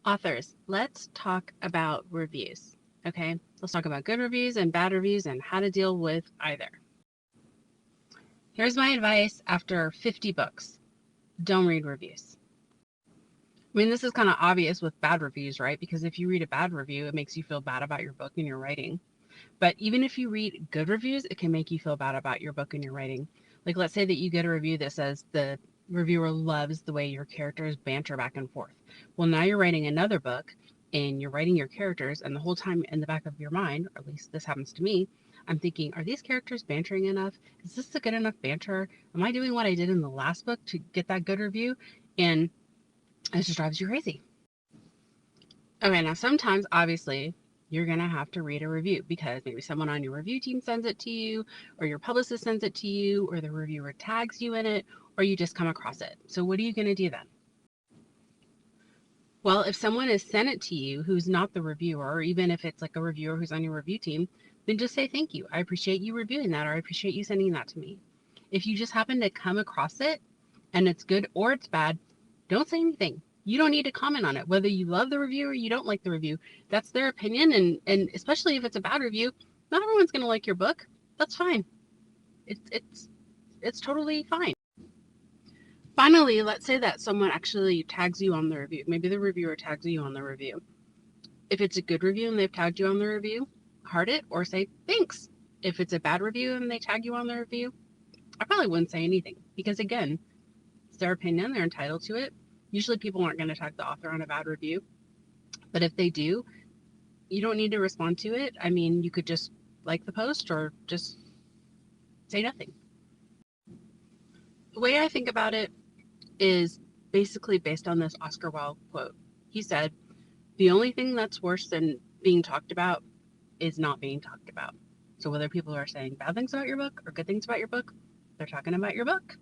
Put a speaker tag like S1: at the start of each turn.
S1: Authors, let's talk about reviews. Okay, let's talk about good reviews and bad reviews and how to deal with either. Here's my advice after 50 books: don't read reviews. I mean, this is kind of obvious with bad reviews, right? Because if you read a bad review, it makes you feel bad about your book and your writing. But even if you read good reviews, it can make you feel bad about your book and your writing. Like, let's say that you get a review that says the reviewer loves the way your characters banter back and forth. Well, now you're writing another book and you're writing your characters, and the whole time in the back of your mind, or at least this happens to me, I'm thinking, are these characters bantering enough? Is this a good enough banter? Am I doing what I did in the last book to get that good review? And it just drives you crazy. Okay, now sometimes obviously you're going to have to read a review because maybe someone on your review team sends it to you, or your publicist sends it to you, or the reviewer tags you in it, or you just come across it. So, what are you going to do then? Well, if someone has sent it to you who's not the reviewer, or even if it's like a reviewer who's on your review team, then just say thank you. I appreciate you reviewing that, or I appreciate you sending that to me. If you just happen to come across it and it's good or it's bad, don't say anything. You don't need to comment on it. Whether you love the review or you don't like the review, that's their opinion. And especially if it's a bad review, not everyone's going to like your book. That's fine. It's totally fine. Finally, let's say that someone actually tags you on the review. Maybe the reviewer tags you on the review. If it's a good review and they've tagged you on the review, heart it or say thanks. If it's a bad review and they tag you on the review, I probably wouldn't say anything because, again, it's their opinion. They're entitled to it. Usually people aren't going to tag the author on a bad review, but if they do, you don't need to respond to it. I mean, you could just like the post or just say nothing. The way I think about it is basically based on this Oscar Wilde quote. He said, the only thing that's worse than being talked about is not being talked about. So whether people are saying bad things about your book or good things about your book, they're talking about your book.